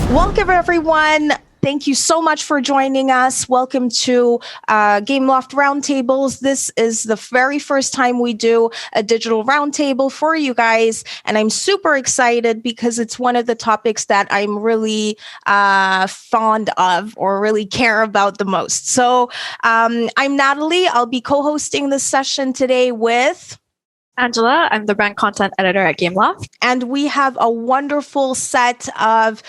Welcome, everyone. Thank you so much for joining us. Welcome to Gameloft Roundtables. This is the very first time we do a digital roundtable for you guys, and I'm super excited because it's one of the topics that I'm really fond of or really care about the most. So I'm Natalie. I'll be co-hosting this session today with Angela. I'm the brand content editor at Gameloft. And we have a wonderful set of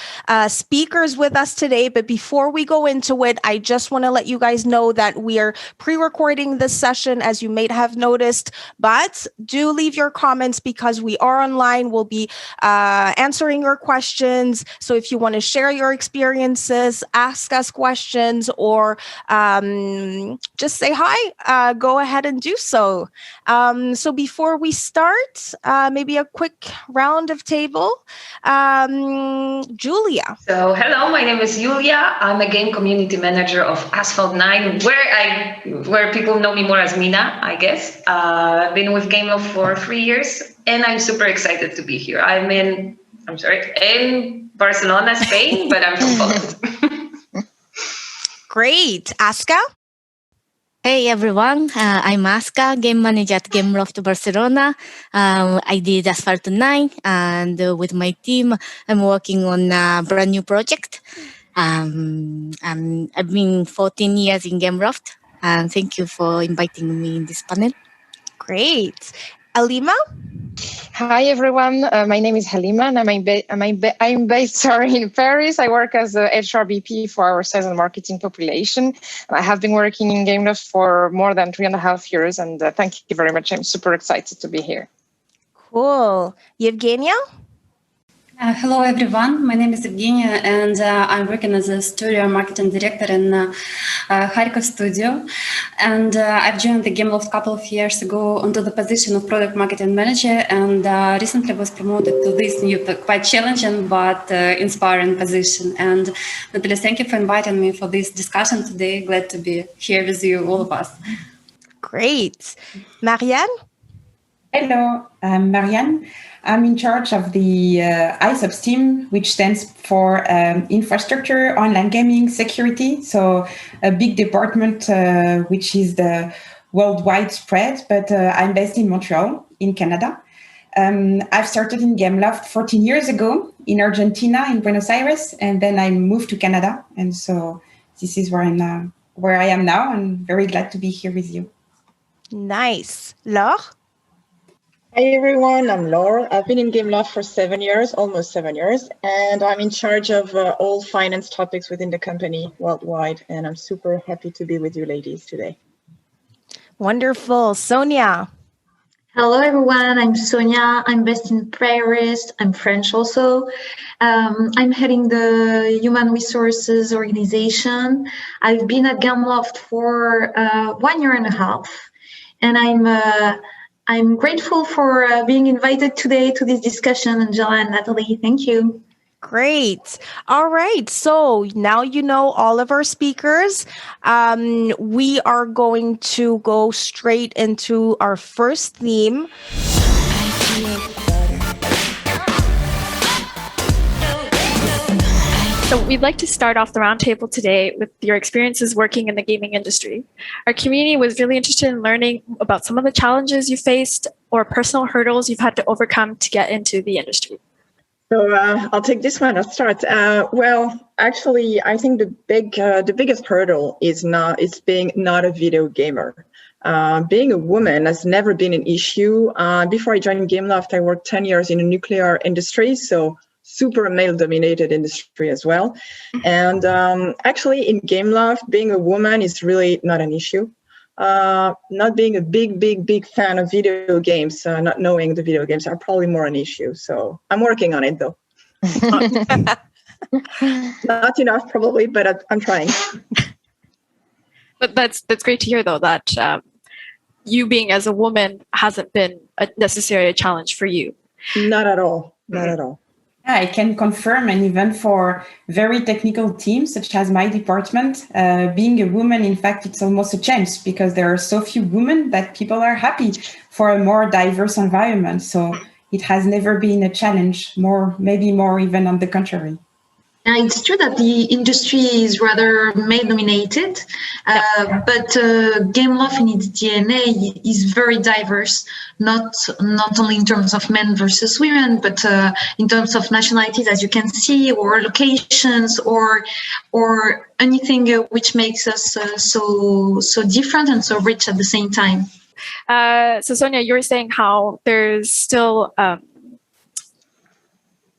speakers with us today. But before we go into it, I just want to let you guys know that we are pre-recording this session, as you may have noticed. But do leave your comments because we are online. We'll be answering your questions. So if you want to share your experiences, ask us questions, or just say hi, go ahead and do so. So before we start, maybe a quick round of table. Julia. So hello, my name is Julia. I'm a game community manager of Asphalt 9, where people know me more as Mina, I guess. I've been with Gameloft for 3 years, and I'm super excited to be here. I'm in Barcelona, Spain, but I'm from Poland. Great. Aska? Hey everyone, I'm Aska, game manager at Gameloft Barcelona. I did Asphalt 9, and with my team, I'm working on a brand new project. I've been 14 years in Gameloft, and thank you for inviting me in this panel. Great. Alima? Hi everyone, my name is Halima, and I'm based in Paris. I work as a HRBP for our sales and marketing population. I have been working in Gameloft for more than 3.5 years, and thank you very much. I'm super excited to be here. Cool. Yevgenia? Hello everyone, my name is Evgenia, and I'm working as a studio marketing director in Kharkov studio. And I've joined the Gameloft a couple of years ago onto the position of product marketing manager, and recently was promoted to this new, quite challenging but inspiring position. And Natalie, thank you for inviting me for this discussion today. Glad to be here with you, all of us. Great. Marianne? Hello, I'm Marianne. I'm in charge of the ISOPS team, which stands for Infrastructure, Online Gaming, Security. So a big department, which is the worldwide spread, but I'm based in Montreal, in Canada. I've started in Gameloft 14 years ago in Argentina, in Buenos Aires, and then I moved to Canada. And so this is where I am now. I'm very glad to be here with you. Nice. Laure? Hi everyone, I'm Laure. I've been in Gameloft for 7 years, almost 7 years, and I'm in charge of all finance topics within the company worldwide, and I'm super happy to be with you ladies today. Wonderful. Sonia? Hello everyone, I'm Sonia. I'm based in Paris. I'm French also. I'm heading the Human Resources organization. I've been at Gameloft for 1.5 years, and I'm grateful for being invited today to this discussion, Angela and Natalie. Thank you. Great. All right. So now you know all of our speakers. We are going to go straight into our first theme. So we'd like to start off the roundtable today with your experiences working in the gaming industry. Our community was really interested in learning about some of the challenges you faced or personal hurdles you've had to overcome to get into the industry. So I'll take this one. I'll start. Well, actually, I think the biggest hurdle is being not a video gamer. Being a woman has never been an issue. Before I joined Gameloft, I worked 10 years in the nuclear industry, so super male-dominated industry as well. And actually, in Gameloft, being a woman is really not an issue. Not being a big fan of video games, not knowing the video games are probably more an issue. So I'm working on it, though. Not enough, probably, but I'm trying. But that's great to hear, though, that you being as a woman hasn't been necessarily a challenge for you. Not at all. Not at all. Yeah, I can confirm, and even for very technical teams, such as my department, being a woman, in fact, it's almost a chance because there are so few women that people are happy for a more diverse environment. So it has never been a challenge, maybe more even on the contrary. It's true that the industry is rather male-dominated, but Gameloft in its DNA is very diverse, not only in terms of men versus women, but in terms of nationalities, as you can see, or locations, or anything which makes us so different and so rich at the same time. So Sonia, you were saying how there's still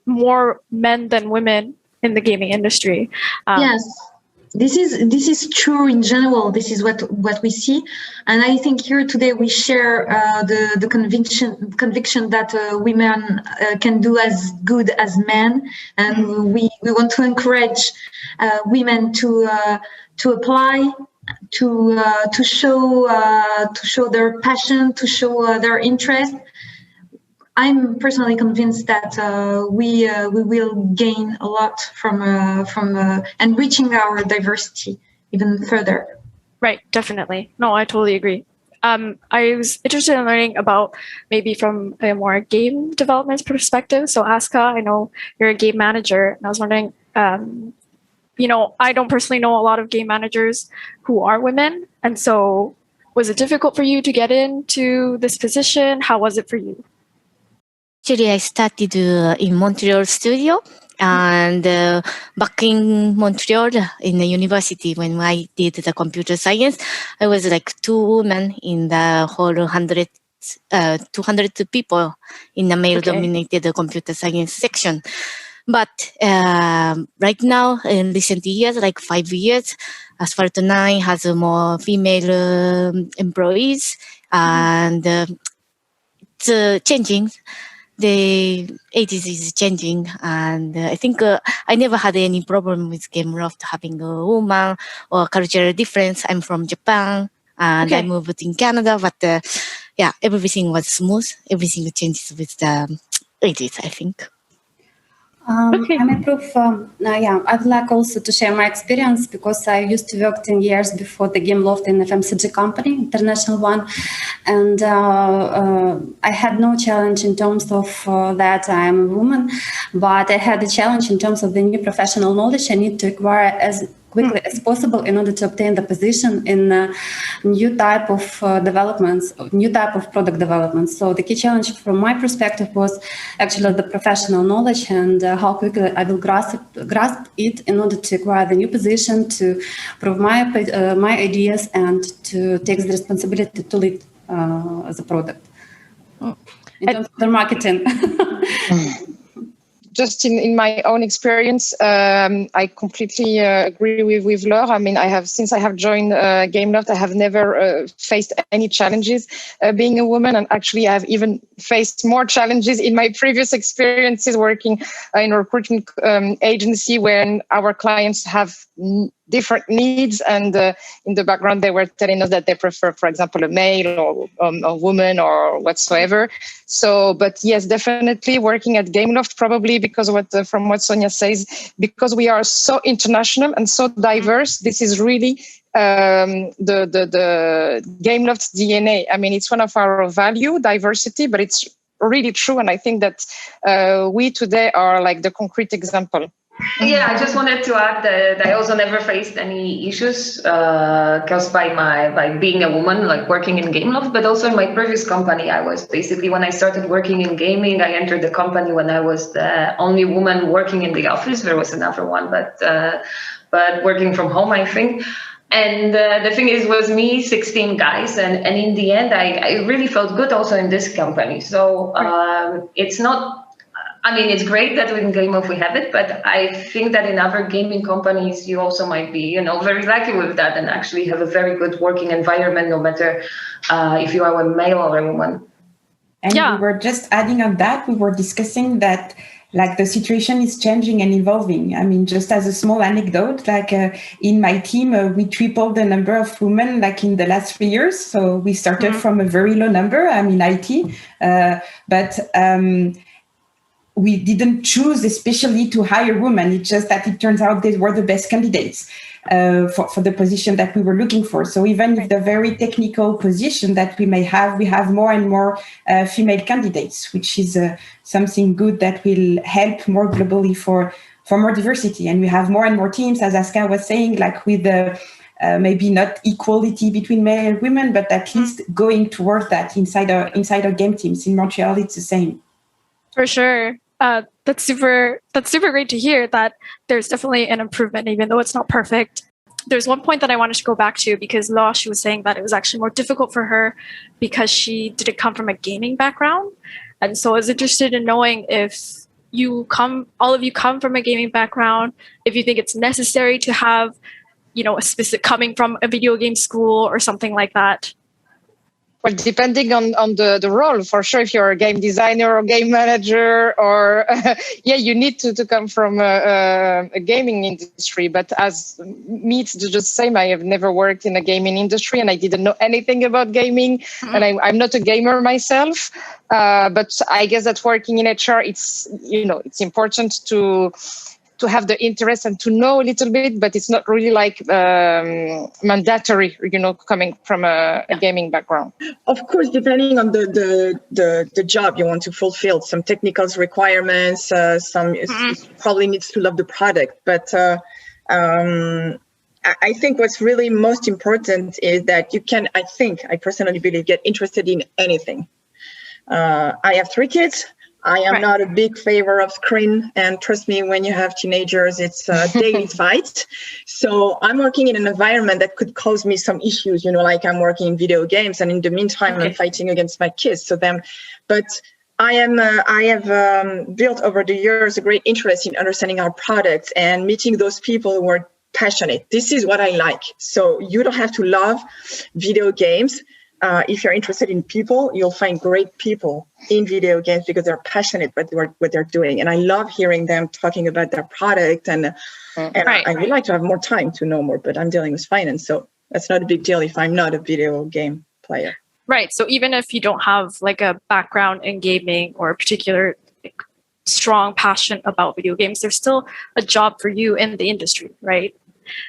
more men than women in the gaming industry. Yes, this is true in general. This is what we see, and I think here today we share the conviction that women can do as good as men, and we want to encourage women to apply, to show their passion, to show their interest. I'm personally convinced that we will gain a lot from enriching our diversity even further. Right, definitely. No, I totally agree. I was interested in learning about maybe from a more game development perspective. So Aska, I know you're a game manager, and I was wondering, I don't personally know a lot of game managers who are women, and so was it difficult for you to get into this position? How was it for you? Actually, I started in Montreal studio, and back in Montreal in the university when I did the computer science, I was like 2 women in the whole 200 people in the male-dominated computer science section. But right now, in recent years, like 5 years, Asphalt 9 has more female employees, and it's changing. The 80s is changing, and I think I never had any problem with Gameloft having a woman or cultural difference. I'm from Japan, and I moved in Canada, but yeah, everything was smooth. Everything changes with the 80s, I think. I'm a proof. I'd like also to share my experience because I used to work 10 years before the Gameloft in FMCG company, international one, and I had no challenge in terms of that I'm a woman, but I had a challenge in terms of the new professional knowledge I need to acquire as quickly as possible in order to obtain the position in new type of developments, new type of product development. So the key challenge from my perspective was actually the professional knowledge and how quickly I will grasp it in order to acquire the new position, to prove my ideas, and to take the responsibility to lead the product in terms of the marketing. Just in my own experience, I completely agree with Laure. I mean, since I have joined Gameloft, I have never faced any challenges being a woman, and actually I have even faced more challenges in my previous experiences working in a recruitment agency when our clients have different needs, and in the background they were telling us that they prefer, for example, a male or a woman or whatsoever. So, but yes, definitely working at Gameloft, probably because from what Sonia says, because we are so international and so diverse, this is really the Gameloft's DNA. I mean, it's one of our value, diversity, but it's really true, and I think that we today are like the concrete example. Yeah, I just wanted to add that I also never faced any issues caused by being a woman, like working in Gameloft, but also in my previous company. I was basically, when I started working in gaming, I entered the company when I was the only woman working in the office. There was another one, but working from home, I think. And the thing is, was me, 16 guys, and in the end, I really felt good also in this company. So it's not. I mean, it's great that in Gameloft we have it, but I think that in other gaming companies, you also might be, very lucky with that and actually have a very good working environment, no matter if you are a male or a woman. And we were just adding on that, we were discussing that like the situation is changing and evolving. I mean, just as a small anecdote, like in my team, we tripled the number of women like in the last 3 years. So we started from a very low number, I'm in IT, but we didn't choose especially to hire women. It's just that it turns out they were the best candidates for the position that we were looking for. So even if the very technical position that we may have, we have more and more female candidates, which is something good that will help more globally for more diversity. And we have more and more teams, as Aska was saying, like with maybe not equality between men and women, but at least going towards that inside our game teams. In Montreal, it's the same. For sure. That's super great to hear that there's definitely an improvement, even though it's not perfect. There's one point that I wanted to go back to, because Laura, she was saying that it was actually more difficult for her because she didn't come from a gaming background. And so I was interested in knowing if all of you come from a gaming background, if you think it's necessary to have, a specific coming from a video game school or something like that. Well, depending on the role, for sure, if you're a game designer or game manager, or you need to come from a gaming industry. But as me, it's just the same. I have never worked in a gaming industry, and I didn't know anything about gaming. And I'm not a gamer myself. But I guess that working in HR, it's important to have the interest and to know a little bit, but it's not really like mandatory, coming from a gaming background. Of course, depending on the job you want to fulfill, some technical requirements, probably needs to love the product. But I think what's really most important is that you can, I personally believe, get interested in anything. I have 3 kids. I am not a big favor of screen, and trust me, when you have teenagers, it's a daily fight. So I'm working in an environment that could cause me some issues, like I'm working in video games, and in the meantime, I'm fighting against my kids. But I have built over the years a great interest in understanding our products and meeting those people who are passionate. This is what I like. So you don't have to love video games. If you're interested in people, you'll find great people in video games because they're passionate about what they're doing. And I love hearing them talking about their product. And I would like to have more time to know more, but I'm dealing with finance. So that's not a big deal if I'm not a video game player. Right. So even if you don't have like a background in gaming or a particular strong passion about video games, there's still a job for you in the industry, right?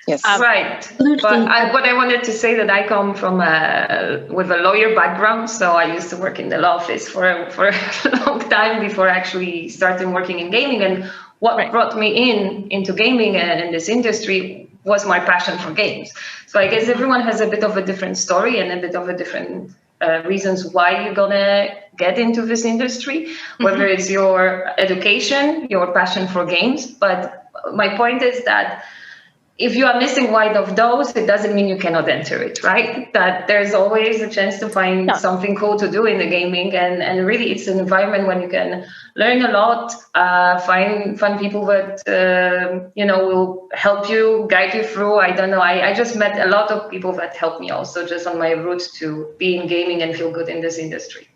Yes. Right. But what I wanted to say that I come from with a lawyer background. So I used to work in the law office for a long time before actually starting working in gaming. And what brought me into gaming and in this industry was my passion for games. So I guess everyone has a bit of a different story and a bit of a different reasons why you're gonna get into this industry, whether it's your education, your passion for games. But my point is that if you are missing one of those, it doesn't mean you cannot enter it, right? That there's always a chance to find something cool to do in the gaming. And really, it's an environment when you can learn a lot, find people that, will help you, guide you through. I don't know. I just met a lot of people that helped me also just on my route to be in gaming and feel good in this industry.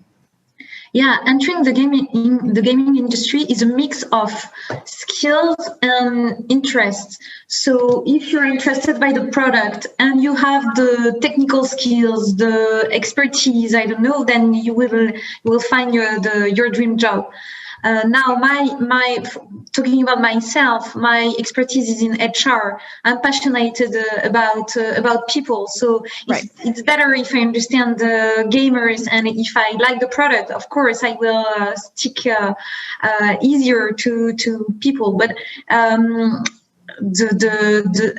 Yeah, entering the gaming industry is a mix of skills and interests. So if you're interested by the product and you have the technical skills, the expertise, I don't know, then you will find your dream job. Now, my talking about myself, my expertise is in HR. I'm passionate about people, so it's better if I understand the gamers and if I like the product. Of course, I will stick easier to people, but.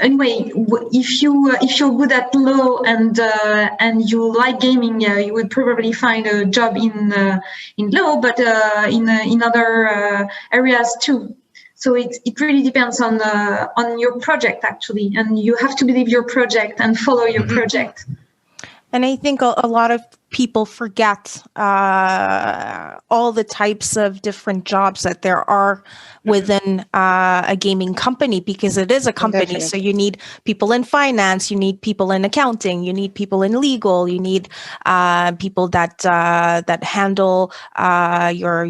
Anyway, if you're good at law and you like gaming, you would probably find a job in law, but in other areas too. So it really depends on your project actually, and you have to believe your project and follow your project. And I think a lot of people forget all the types of different jobs that there are within a gaming company, because it is a company. Definitely. So you need people in finance, you need people in accounting, you need people in legal, you need people that handle your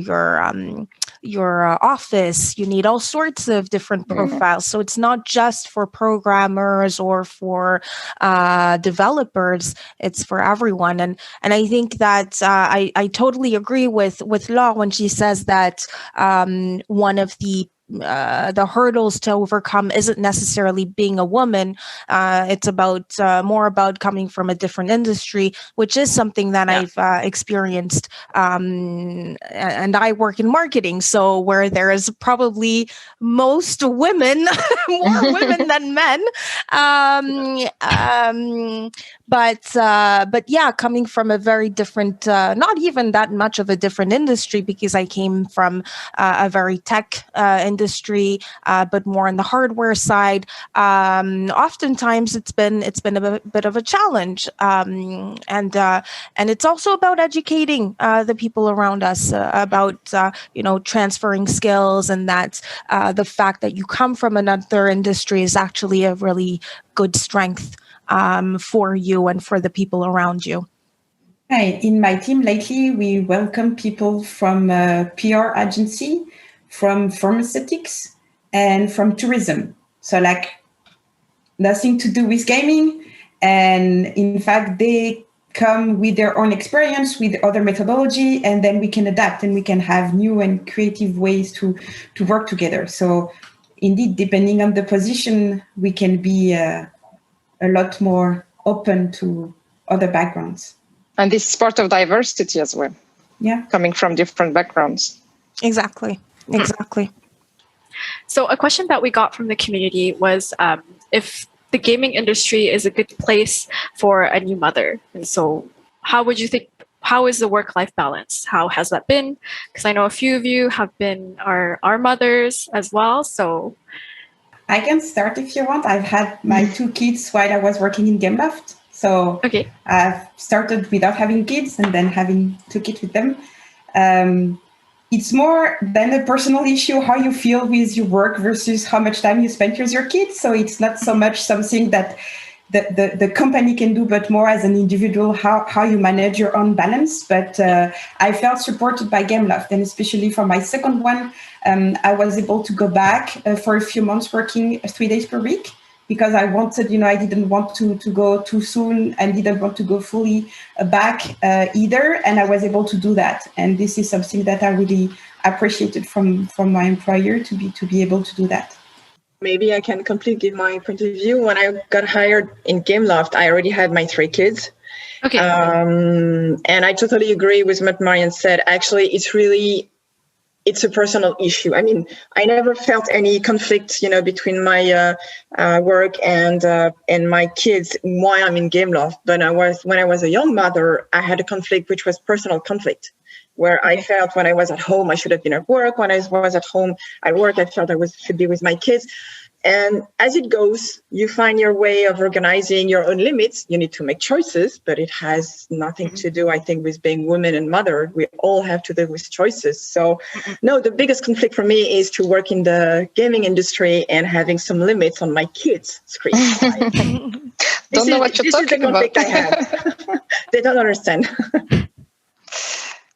office. You need all sorts of different profiles. So it's not just for programmers or for developers. It's for everyone. And I think that I totally agree with Laure when she says that one of the hurdles to overcome isn't necessarily being a woman. It's about more about coming from a different industry, which is something that I've experienced. And I work in marketing, so where there is probably most women, more women than men. But yeah, coming from a very different, not even that much of a different industry, because I came from a very tech industry, but more on the hardware side. Oftentimes, it's been a bit of a challenge, and it's also about educating the people around us about transferring skills, and that the fact that you come from another industry is actually a really good strength for you and for the people around you. Hi. In my team lately, we welcome people from PR agency, from pharmaceutics, and from tourism. So like nothing to do with gaming. And in fact, they come with their own experience, with other methodology, and then we can adapt and we can have new and creative ways to work together. So indeed, depending on the position, we can be a lot more open to other backgrounds. And this is part of diversity as well. Yeah. Coming from different backgrounds. Exactly. So a question that we got from the community was if the gaming industry is a good place for a new mother. And so how is the work-life balance? How has that been? Because I know a few of you are mothers as well. So I can start if you want. I've had my 2 kids while I was working in Gameloft. So okay. I've started without having kids and then having 2 kids with them. It's more than a personal issue, how you feel with your work versus how much time you spend with your kids. So it's not so much something that the company can do, but more as an individual, how you manage your own balance. But I felt supported by Gameloft, and especially for my second one, I was able to go back for a few months working 3 days per week, because I wanted, I didn't want to go too soon and didn't want to go fully back either. And I was able to do that. And this is something that I really appreciated from my employer to be able to do that. Maybe I can completely give my point of view. When I got hired in Gameloft, I already had my 3 kids. Okay. And I totally agree with what Marianne said. Actually, it's a personal issue. I mean, I never felt any conflict, between my work and my kids while I'm in Gameloft. But when I was a young mother, I had a conflict, which was personal conflict, where I felt when I was at home, I should have been at work. When I was at home at work, I felt should be with my kids. And as it goes, you find your way of organizing your own limits. You need to make choices, but it has nothing to do, I think, with being woman and mother. We all have to do with choices. So no, the biggest conflict for me is to work in the gaming industry and having some limits on my kids' screen. Don't know what you're talking about. This is the conflict I have. They don't understand.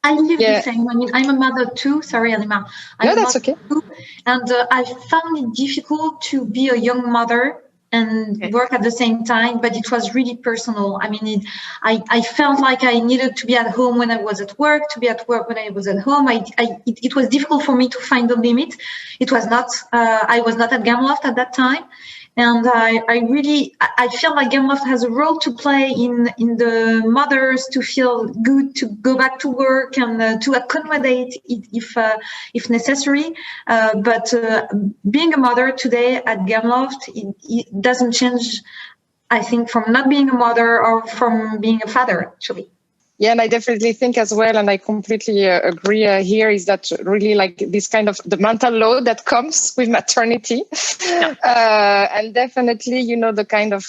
I live the same. I mean, I'm a mother too. Sorry, Halima. No, that's okay. Too, and I found it difficult to be a young mother and work at the same time, but it was really personal. I mean, I felt like I needed to be at home when I was at work, to be at work when I was at home. It was difficult for me to find the limit. It was not, I was not at Gameloft at that time. And I feel like Gameloft has a role to play in the mothers to feel good, to go back to work and to accommodate it if necessary. But being a mother today at Gameloft, it doesn't change, I think, from not being a mother or from being a father, actually. Yeah, and I definitely think as well, and I completely agree here, is that really like this kind of the mental load that comes with maternity. And definitely, the kind of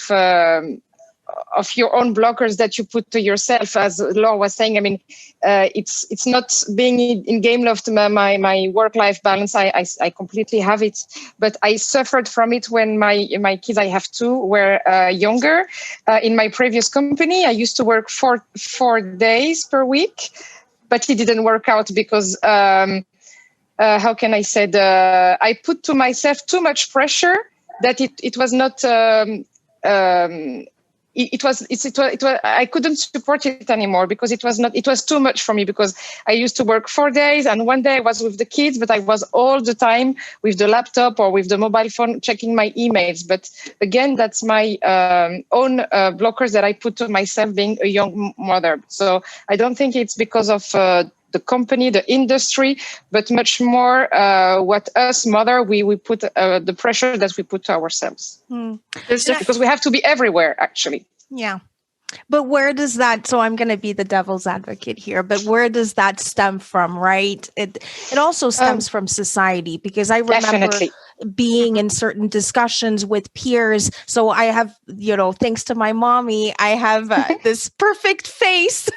your own blockers that you put to yourself, as Laure was saying. I mean, it's not being in Gameloft, my work-life balance. I completely have it, but I suffered from it when my kids, I have 2, were younger. In my previous company, I used to work 4 days per week, but it didn't work out because how can I say, I put to myself too much pressure that it was not. It was I couldn't support it anymore because it was too much for me, because I used to work 4 days and one day I was with the kids, but I was all the time with the laptop or with the mobile phone checking my emails. But again, that's my own blockers that I put to myself being a young mother. So I don't think it's because of the company, the industry, but much more what us mother, we put the pressure that we put to ourselves. Because we have to be everywhere, actually. Yeah. But where does that, so I'm going to be the devil's advocate here, but where does that stem from, right? It also stems from society, because I remember being in certain discussions with peers. So I have, thanks to my mommy, I have this perfect face.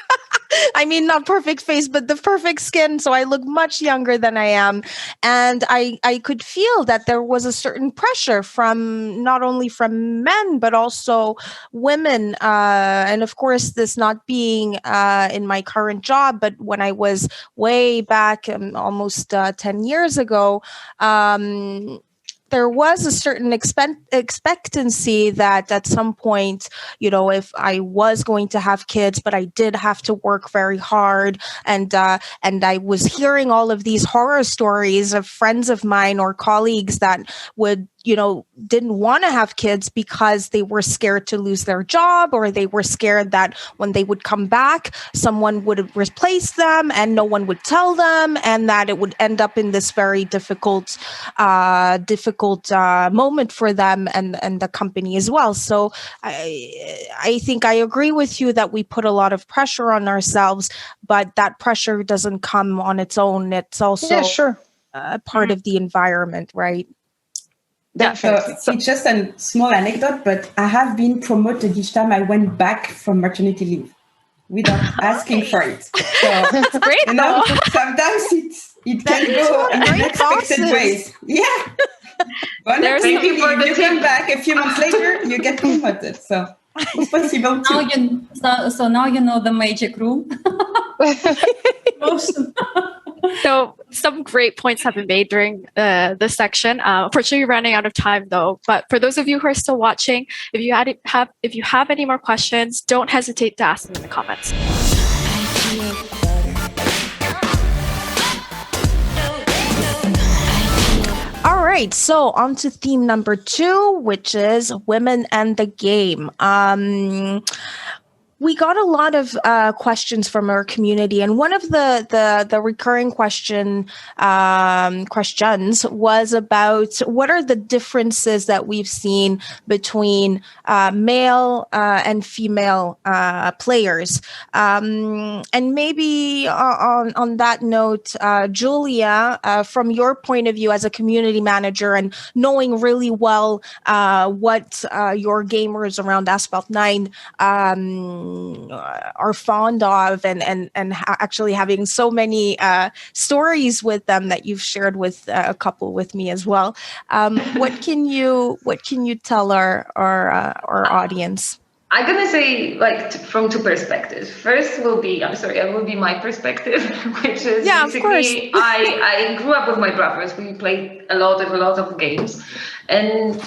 I mean, not perfect face, but the perfect skin. So I look much younger than I am. And I could feel that there was a certain pressure from not only from men, but also women. And of course, this not being in my current job, but when I was way back almost 10 years ago, there was a certain expectancy that at some point, if I was going to have kids, but I did have to work very hard, and I was hearing all of these horror stories of friends of mine or colleagues that would didn't want to have kids because they were scared to lose their job, or they were scared that when they would come back, someone would replace them and no one would tell them, and that it would end up in this very difficult moment for them and the company as well. So I think I agree with you that we put a lot of pressure on ourselves, but that pressure doesn't come on its own. It's also part of the environment, right? So it's just a small anecdote, but I have been promoted each time I went back from maternity leave without asking for it. So that's great. Sometimes it can go in unexpected ways. Yeah. But thank you for the you come back a few months later, you get promoted. So it's possible too. So now you know the magic room. So some great points have been made during this section. Unfortunately, we're running out of time though. But for those of you who are still watching, if you have any more questions, don't hesitate to ask them in the comments. All right, so on to theme number 2, which is women and the game. We got a lot of questions from our community, and one of the recurring questions was about what are the differences that we've seen between male and female players. And maybe on that note, Julia, from your point of view as a community manager and knowing really well what your gamers around Asphalt 9 are fond of, and actually having so many stories with them that you've shared with a couple with me as well. What can you tell our audience? I'm gonna say from 2 perspectives. First will be my perspective, which is basically I grew up with my brothers. We played a lot of games, and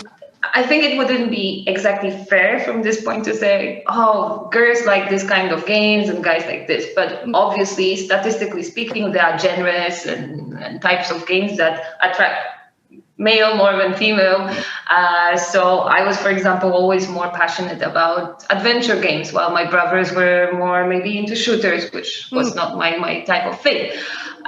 I think it wouldn't be exactly fair from this point to say, oh, girls like this kind of games and guys like this. But obviously, statistically speaking, there are genres and types of games that attract male more than female. So I was, for example, always more passionate about adventure games, while my brothers were more maybe into shooters, which was not my type of thing.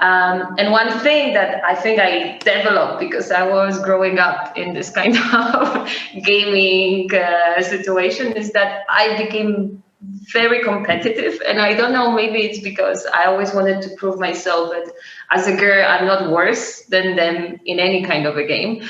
And one thing that I think I developed because I was growing up in this kind of gaming situation is that I became very competitive. And I don't know, maybe it's because I always wanted to prove myself that as a girl, I'm not worse than them in any kind of a game.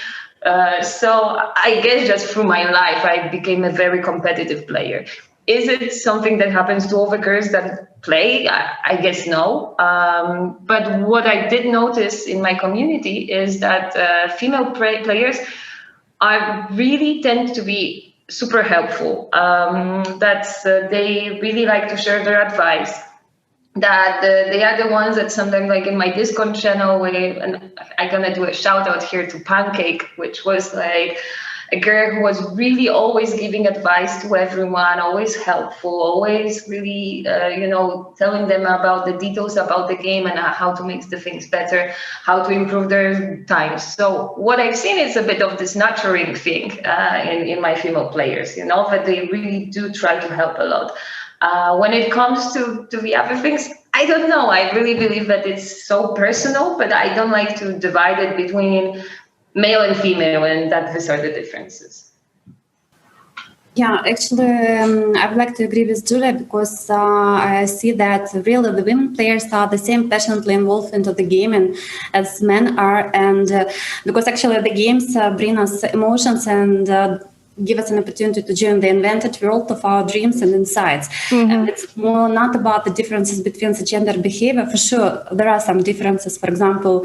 So I guess just through my life, I became a very competitive player. Is it something that happens to all the girls that play? I guess no. But what I did notice in my community is that female players really tend to be super helpful. They really like to share their advice. that they are the ones that sometimes, like in my Discord channel, and I'm gonna do a shout out here to Pancake, which was like a girl who was really always giving advice to everyone, always helpful, always really, telling them about the details about the game and how to make the things better, how to improve their times. So what I've seen is a bit of this nurturing thing in my female players, that they really do try to help a lot. When it comes to the other things, I don't know. I really believe that it's so personal, but I don't like to divide it between male and female, and that these are the differences. Yeah, actually, I would like to agree with Julia, because I see that really the women players are the same passionately involved into the game and as men are, and because actually the games bring us emotions and give us an opportunity to join the invented world of our dreams and insights. Mm-hmm. And it's more not about the differences between the gender behavior. For sure, there are some differences. For example,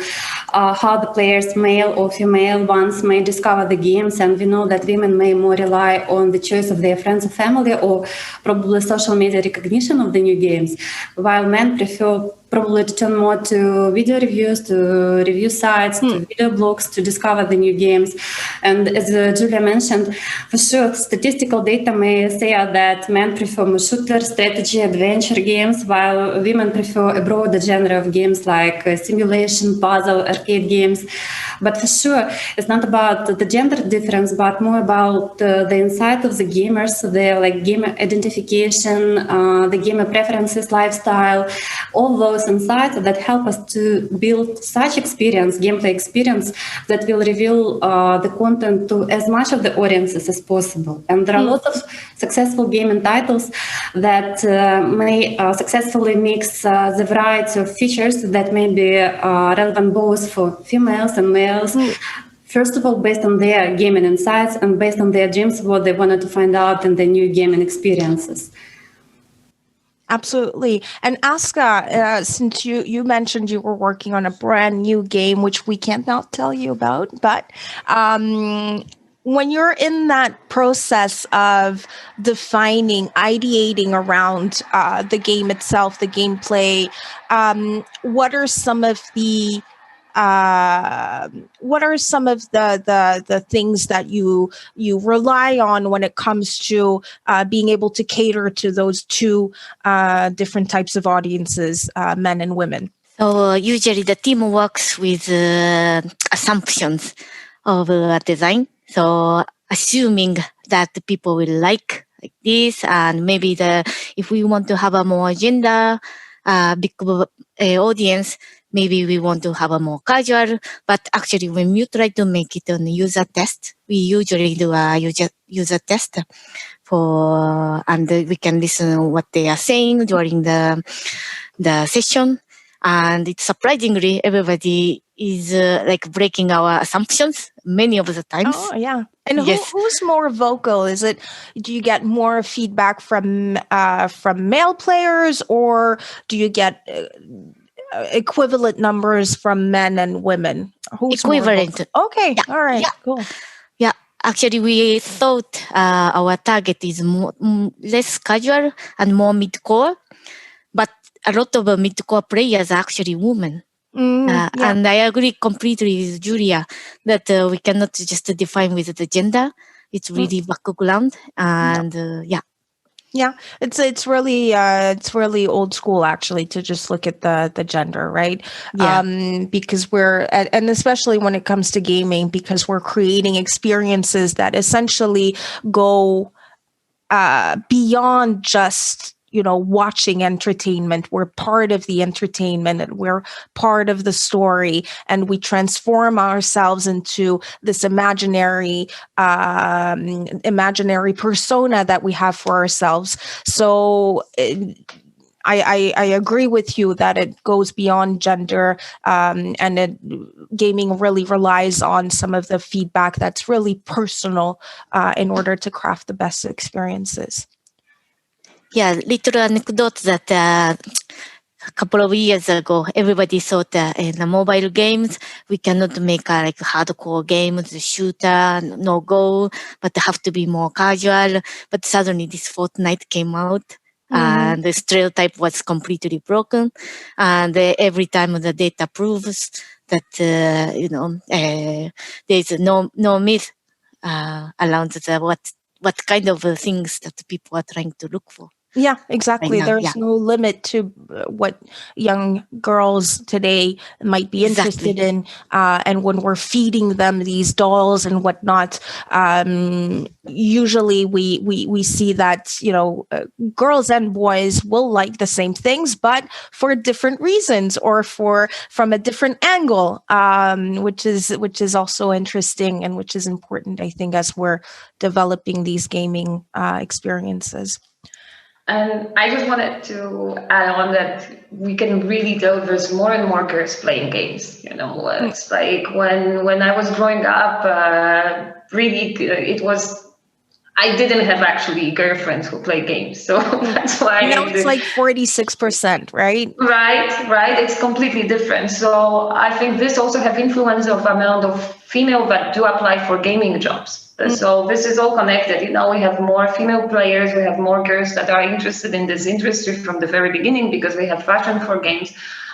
how the players, male or female ones, may discover the games. And we know that women may more rely on the choice of their friends or family, or probably social media recognition of the new games, while men prefer probably to turn more to video reviews, to review sites, to video blogs to discover the new games. And as Julia mentioned, for sure, statistical data may say that men prefer more shooter, strategy, adventure games, while women prefer a broader genre of games like simulation, puzzle, arcade games. But for sure, it's not about the gender difference, but more about the insight of the gamers, their gamer identification, the gamer preferences, lifestyle, all those insights that help us to build such experience, gameplay experience, that will reveal the content to as much of the audiences as possible. And there are lots of successful gaming titles that may successfully mix the variety of features that may be relevant both for females and males. First of all, based on their gaming insights and based on their dreams, what they wanted to find out in their new gaming experiences. Absolutely. And Aska, since you mentioned you were working on a brand new game, which we can't now tell you about, but when you're in that process of defining, ideating around the game itself, the gameplay, what are some of the things that you rely on when it comes to being able to cater to those two different types of audiences, men and women? So usually the team works with assumptions of design. So assuming that the people will like this, and maybe if we want to have a more gender big audience, maybe we want to have a more casual, but actually when you try to make it on a user test, we usually do a user test and we can listen to what they are saying during the session. And it's surprisingly, everybody is breaking our assumptions many of the times. Oh, yeah. And who's more vocal? Do you get more feedback from male players, or do you get equivalent numbers from men and women? Who's equivalent? Okay. Yeah. All right. Yeah. Cool. Yeah. Actually, we thought our target is less casual and more mid-core, but a lot of mid-core players are actually women. And I agree completely with Julia that we cannot just define with the gender. It's really background, and Yeah, it's really old school actually to just look at the gender, right? Yeah. Because and especially when it comes to gaming, because we're creating experiences that essentially go beyond just watching entertainment. We're part of the entertainment, and we're part of the story, and we transform ourselves into this imaginary persona that we have for ourselves. So I agree with you that it goes beyond gender, and gaming really relies on some of the feedback that's really personal in order to craft the best experiences. Yeah, little anecdote that a couple of years ago, everybody thought in the mobile games, we cannot make hardcore games, shooter, no goal, but have to be more casual. But suddenly this Fortnite came out, And the stereotype was completely broken. And every time the data proves that, there's no myth around what kind of things that people are trying to look for. Yeah, exactly. Right now, There's no limit to what young girls today might be interested in. And when we're feeding them these dolls and whatnot, usually we see that, girls and boys will like the same things, but for different reasons or from a different angle, which is also interesting and which is important, I think, as we're developing these gaming experiences. And I just wanted to add on that we can really tell there's more and more girls playing games. It's like when I was growing up, really it was, I didn't have actually girlfriends who play games. So that's why. Now it's like 46%, right? Right. It's completely different. So I think this also have influence of amount of female that do apply for gaming jobs. So this is all connected. We have more female players, we have more girls that are interested in this industry from the very beginning because we have passion for games,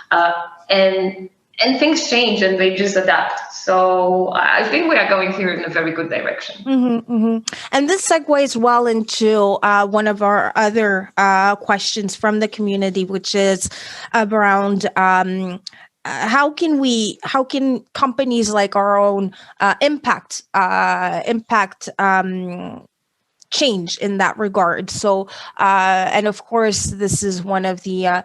and things change and they just adapt. So I think we are going here in a very good direction. And this segues well into one of our other questions from the community, which is around how can companies like our own impact change in that regard? So, and of course, this is one of the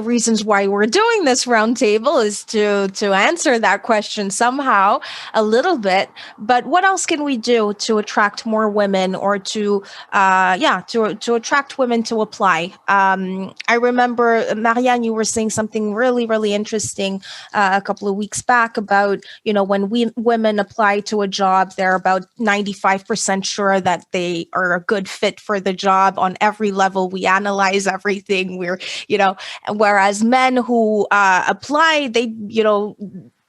reasons why we're doing this roundtable is to answer that question somehow a little bit. But what else can we do to attract more women, or to attract women to apply? I remember, Marianne, you were saying something really, really interesting a couple of weeks back about, when women apply to a job, they're about 95% sure that they are a good fit for the job on every level. We analyze everything. Whereas men who apply, they,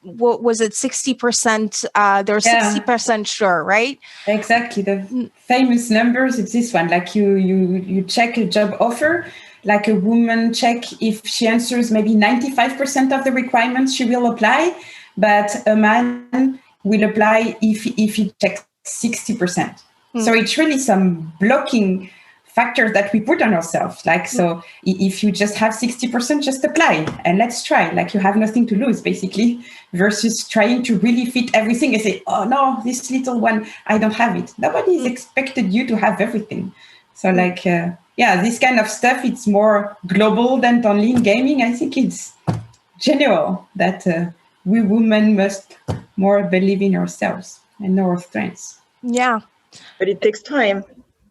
what was it, 60%? They're 60% sure, right? Exactly. The famous numbers, it's this one. Like you check a job offer, like a woman check if she answers maybe 95% of the requirements, she will apply. But a man will apply if he checks 60%. So it's really some blocking factors that we put on ourselves. So if you just have 60%, just apply and let's try. Like you have nothing to lose, basically, versus trying to really fit everything and say, oh no, this little one, I don't have it. Nobody is expected you to have everything. So this kind of stuff, it's more global than only in gaming. I think it's general that we women must more believe in ourselves and know our strengths. Yeah. But it takes time,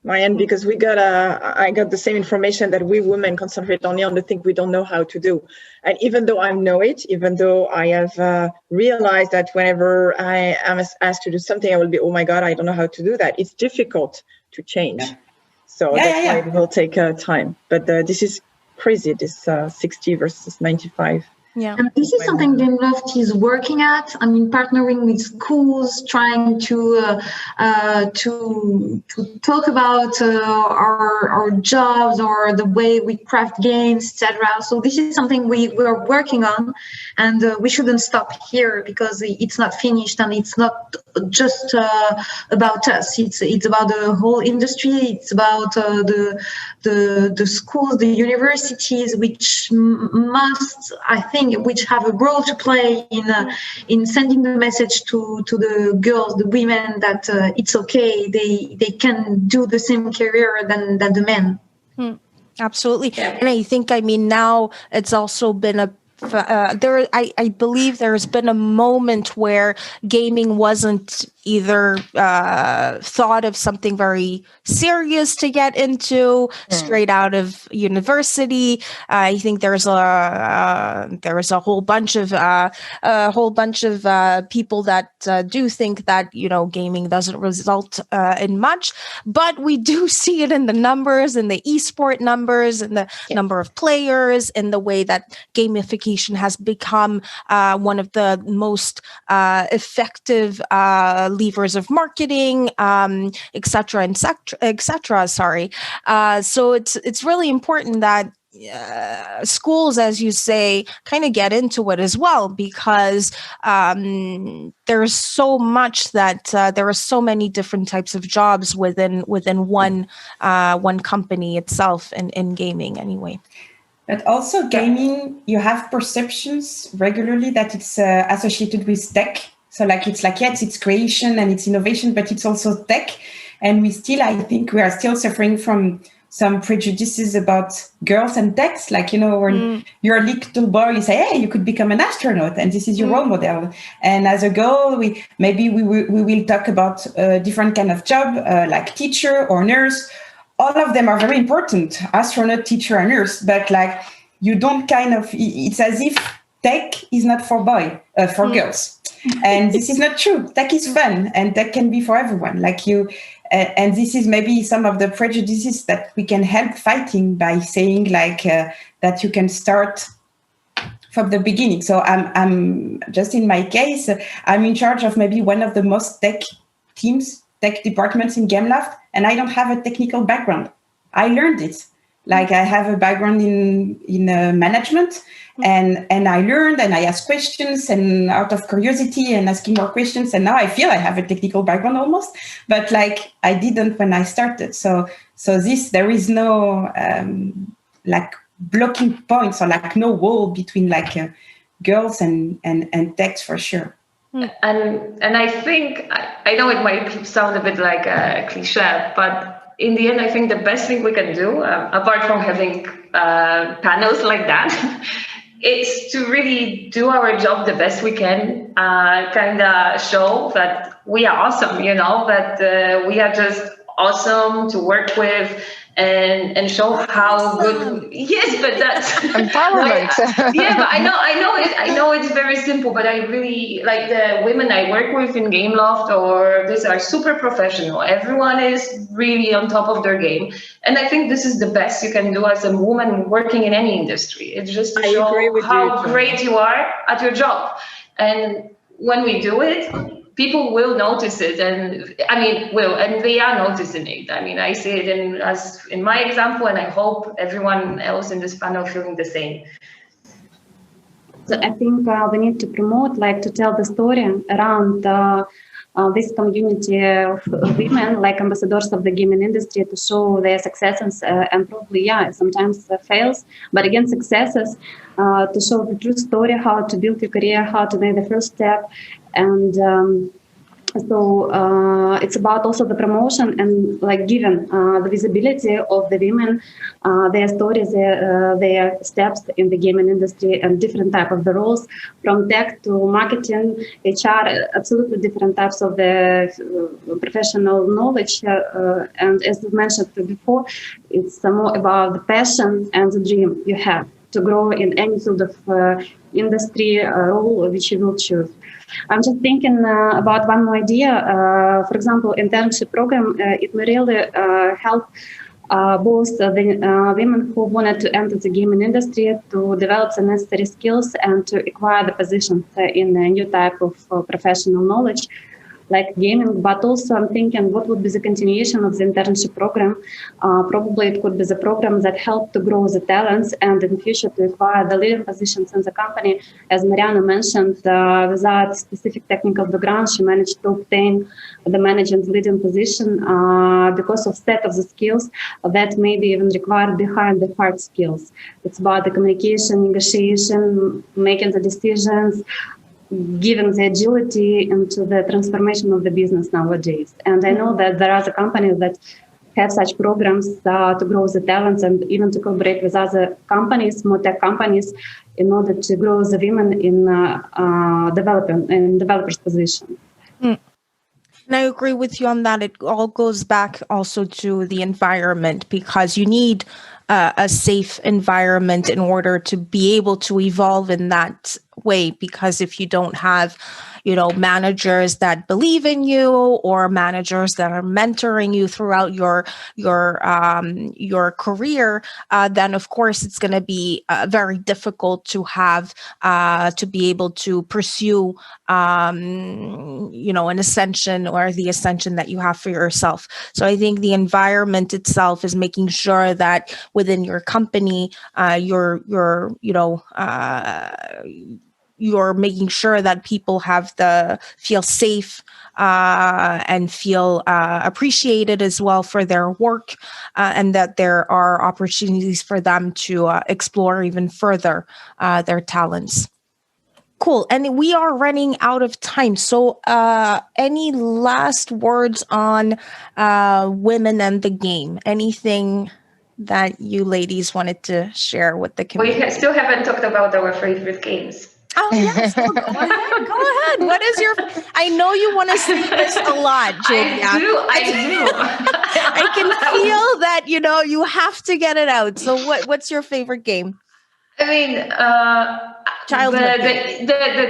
Marianne, because I got the same information that we women concentrate only on the thing we don't know how to do. And even though I know it, even though I have realized that whenever I am asked to do something, I will be, oh my God, I don't know how to do that. It's difficult to change. Yeah. So that's why it will take time. But this is crazy, this 60 versus 95. Yeah. And this is something Gameloft is working at. I mean, partnering with schools, trying to talk about our jobs or the way we craft games, etc. So this is something we are working on, and we shouldn't stop here because it's not finished and it's not just about us. It's about the whole industry. It's about the schools, the universities, which must, I think, which have a role to play in sending the message to the girls, the women, that it's okay. They can do the same career than the men. Absolutely. And I think, now it's also been I believe there's been a moment where gaming wasn't either thought of something very serious to get into straight out of university. I think there's a whole bunch of people that do think that gaming doesn't result in much, but we do see it in the numbers, in the esport numbers, in the number of players, in the way that gamification education has become one of the most effective levers of marketing, et cetera, et cetera. Sorry. So it's really important that schools, as you say, kind of get into it as well, because there's so much that there are so many different types of jobs within one company itself, in gaming anyway. But also gaming, you have perceptions regularly that it's associated with tech. So yes, it's creation and it's innovation, but it's also tech. And I think we are still suffering from some prejudices about girls and techs. When you're a little boy, you say, hey, you could become an astronaut and this is your role model. And as a girl, we will talk about a different kind of job, like teacher or nurse. All of them are very important, astronaut, teacher, and nurse. But you don't it's as if tech is not for girls. And this is not true. Tech is fun and tech can be for everyone. And this is maybe some of the prejudices that we can help fighting by saying that you can start from the beginning. So I'm just in my case, I'm in charge of maybe one of the most tech departments in Gameloft, and I don't have a technical background. I learned it. I have a background in management, and I learned and I asked questions, and out of curiosity and asking more questions, and now I feel I have a technical background almost, but I didn't when I started. So there is no blocking points or no wall between girls and techs for sure. And I think, I know it might sound a bit like a cliche, but in the end, I think the best thing we can do, apart from having panels like that, is to really do our job the best we can, kind of show that we are awesome, that we are just awesome to work with, and show how good. Yes, but that's empowerment. But I know it's very simple, but I really like the women I work with in Gameloft, or these are super professional. Everyone is really on top of their game, and I think this is the best you can do as a woman working in any industry. It's just to show how great you are at your job, and when we do it, people will notice it, and they are noticing it. I see it in my example, and I hope everyone else in this panel feeling the same. So I think we need to promote, to tell the story around this community of women, ambassadors of the gaming industry, to show their successes and probably, sometimes fails, but again, successes, to show the true story, how to build your career, how to make the first step. And so it's about also the promotion and giving the visibility of the women, their stories, their steps in the gaming industry, and different type of the roles, from tech to marketing, HR, absolutely different types of the professional knowledge. And as you mentioned before, it's more about the passion and the dream you have to grow in any field of industry role which you will choose. I'm just thinking about one more idea. For example, internship program, it may really help both the women who wanted to enter the gaming industry to develop the necessary skills and to acquire the positions in a new type of professional knowledge, like gaming, but also I'm thinking what would be the continuation of the internship program. Probably it could be the program that helped to grow the talents and in future to acquire the leading positions in the company. As Mariana mentioned, without specific technical background, she managed to obtain the management leading position because of set of the skills that may be even required behind the hard skills. It's about the communication, negotiation, making the decisions, giving the agility into the transformation of the business nowadays. And I know that there are the companies that have such programs to grow the talents and even to collaborate with other companies, more tech companies, in order to grow the women in developers' position. And I agree with you on that. It all goes back also to the environment, because you need a safe environment in order to be able to evolve in that way, because if you don't have, managers that believe in you, or managers that are mentoring you throughout your career, then of course it's going to be very difficult to have to be able to pursue an ascension, or the ascension that you have for yourself. So I think the environment itself is making sure that within your company, you're making sure that people feel safe and feel appreciated as well for their work, and that there are opportunities for them to explore even further their talents. Cool. And we are running out of time. So any last words on women and the game? Anything that you ladies wanted to share with the community? We still haven't talked about our favorite games. Oh, yes. Go ahead. What is your... I know you want to say this a lot, Julia. I do. I can feel that, you have to get it out. So what's your favorite game? I mean,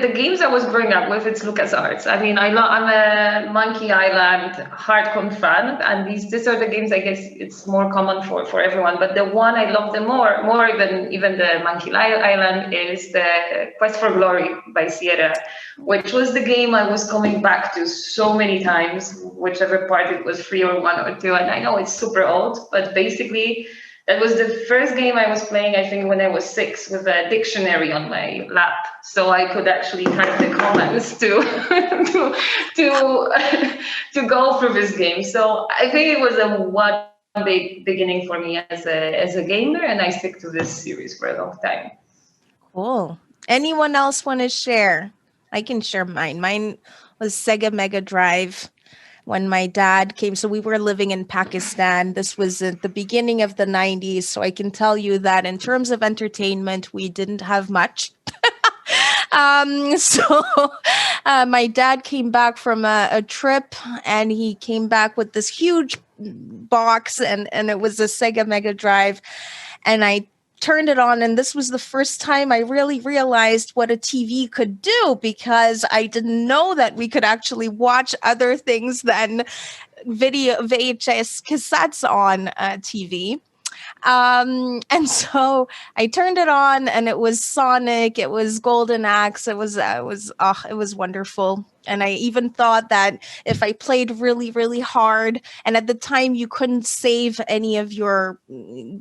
the games I was growing up with, it's LucasArts. I mean, I'm a Monkey Island hardcore fan, and these are the games, I guess it's more common for everyone. But the one I love the more than even the Monkey Island, is the Quest for Glory by Sierra, which was the game I was coming back to so many times, whichever part it was 3 or 1 or 2. And I know it's super old, but basically, that was the first game I was playing, I think, when I was 6, with a dictionary on my lap, so I could actually type the comments to go through this game. So I think it was one big beginning for me as a gamer, and I stick to this series for a long time. Cool. Anyone else want to share? I can share mine. Mine was Sega Mega Drive. When my dad came, so we were living in Pakistan. This was at the beginning of the 90s. So I can tell you that in terms of entertainment, we didn't have much. My dad came back from a trip, and he came back with this huge box, and it was a Sega Mega Drive. And I turned it on, and this was the first time I really realized what a TV could do, because I didn't know that we could actually watch other things than VHS cassettes on TV. And so I turned it on, and it was Sonic, it was Golden Axe, it was wonderful. And I even thought that if I played really, really hard, and at the time you couldn't save any of your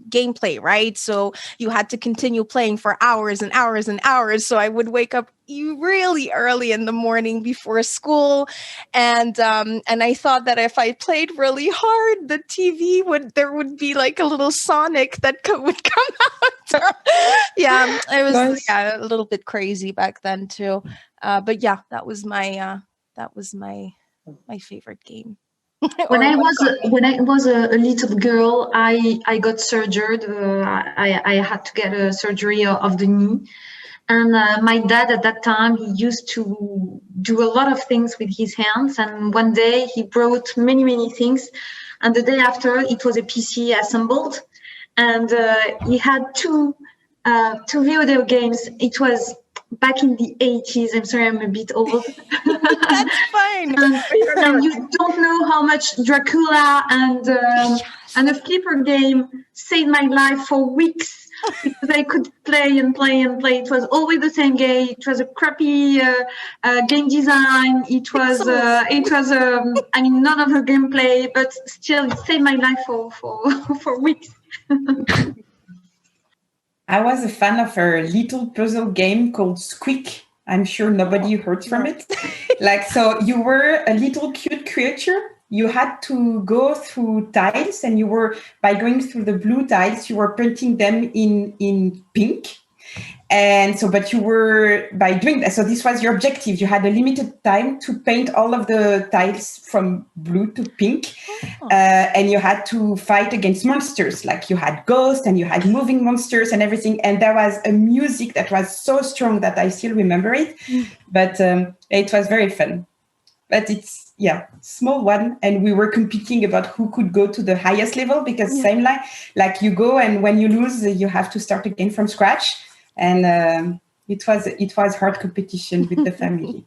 gameplay, right? So you had to continue playing for hours and hours and hours. So I would wake up really early in the morning before school. And I thought that if I played really hard, the TV there would be like a little Sonic that would come out. Yeah, it was nice. A little bit crazy back then too. But yeah, that was my favorite game. When I was a little girl, I got surgered. I had to get a surgery of the knee. And my dad at that time, he used to do a lot of things with his hands. And one day he brought many things. And the day after, it was a PC assembled. And he had two video games. It was back in the 80s. I'm sorry, I'm a bit old. That's fine. And you don't know how much Dracula and a flipper game saved my life for weeks, because I could play and play and play. It was always the same game. It was a crappy game design. It was I mean, none of the gameplay, but still it saved my life for weeks. I was a fan of a little puzzle game called Squeak. I'm sure nobody heard from it. So you were a little cute creature. You had to go through tiles, and by going through the blue tiles, you were painting them in pink. And so, but you were, by doing that, so this was your objective. You had a limited time to paint all of the tiles from blue to pink. And you had to fight against monsters. Like you had ghosts and you had moving monsters and everything. And there was a music that was so strong that I still remember it. But it was very fun. But it's, small one. And we were competing about who could go to the highest level, because same like you go, and when you lose, you have to start again from scratch. And it was hard competition with the family.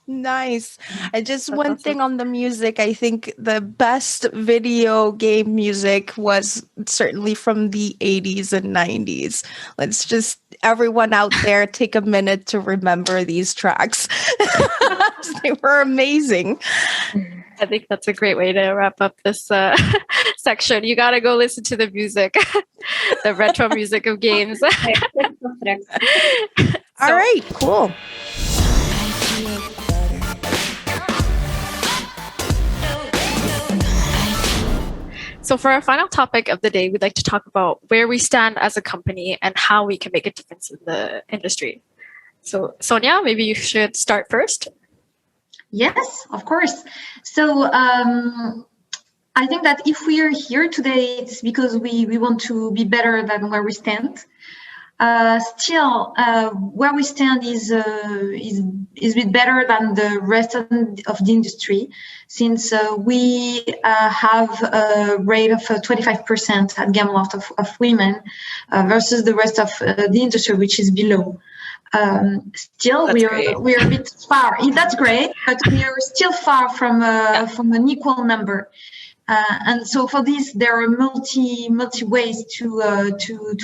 Nice. And just That's one awesome. thing on the music, I think the best video game music was certainly from the 80s and 90s. Let's just, everyone out there, take a minute to remember these tracks. They were amazing. I think that's a great way to wrap up this section. You got to go listen to the music, the retro music of games. All right, cool. So for our final topic of the day, we'd like to talk about where we stand as a company and how we can make a difference in the industry. So Sonia, maybe you should start first. Yes, of course. So I think that if we are here today, it's because we want to be better than where we stand. Still, where we stand is a bit better than the rest of the industry, since we have a rate of 25% at Gameloft of women versus the rest of the industry, which is below. Still, we are a bit far. That's great, but we are still far from an equal number. And so for this, there are multi ways to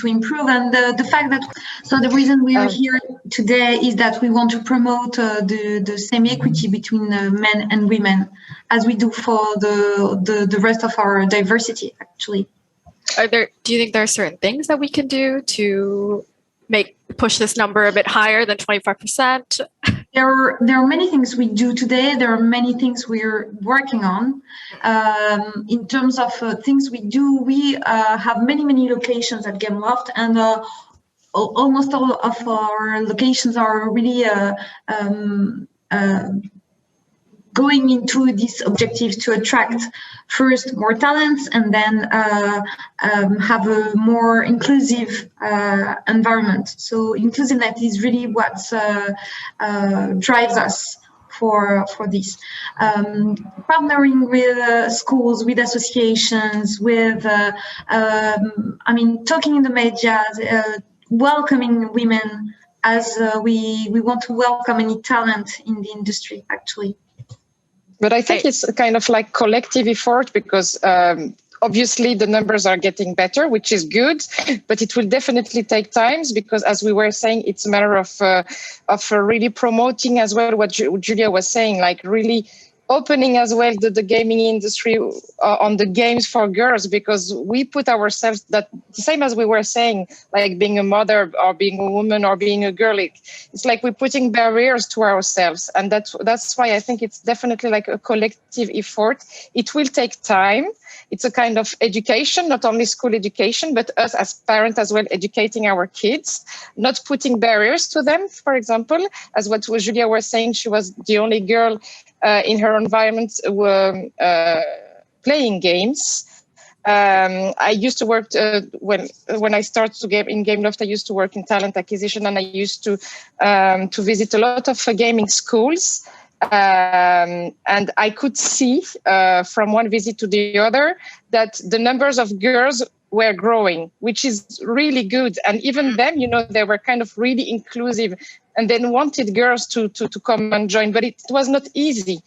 improve. And the fact that the reason we are here today is that we want to promote the same equity between men and women, as we do for the rest of our diversity. Actually, do you think there are certain things that we can do to push this number a bit higher than 25%? There are many things we do today. There are many things we're working on. In terms of things we do, we have many locations at Gameloft, and almost all of our locations are really going into this objective to attract first more talents, and then have a more inclusive environment. So inclusiveness is really what drives us for this. Partnering with schools, with associations, with talking in the media, welcoming women, as we want to welcome any talent in the industry, actually. But I think it's kind of like collective effort, because obviously the numbers are getting better, which is good, but it will definitely take time, because as we were saying, it's a matter of really promoting as well what Julia was saying, like really opening as well the gaming industry on the games for girls, because we put ourselves, that the same as we were saying, like being a mother or being a woman or being a girl, it's like we're putting barriers to ourselves. And that's why I think it's definitely like a collective effort. It will take time. It's a kind of education, not only school education, but us as parents as well, educating our kids, not putting barriers to them. For example, as what Julia was saying, she was the only girl in her environment playing games. I used to work when I started to game in Gameloft. I used to work in talent acquisition, and I used to visit a lot of gaming schools. And I could see from one visit to the other that the numbers of girls were growing, which is really good. And even them, they were kind of really inclusive, and then wanted girls to come and join. But it was not easy,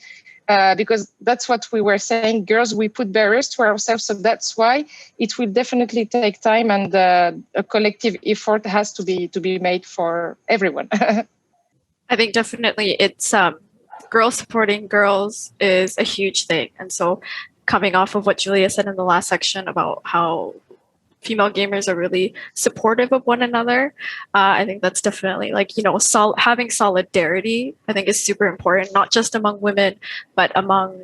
because that's what we were saying. Girls, we put barriers to ourselves. So that's why it will definitely take time, and a collective effort has to be made for everyone. I think definitely it's girls supporting girls is a huge thing. And so coming off of what Julia said in the last section about how female gamers are really supportive of one another, I think that's definitely having solidarity, I think, is super important, not just among women, but among,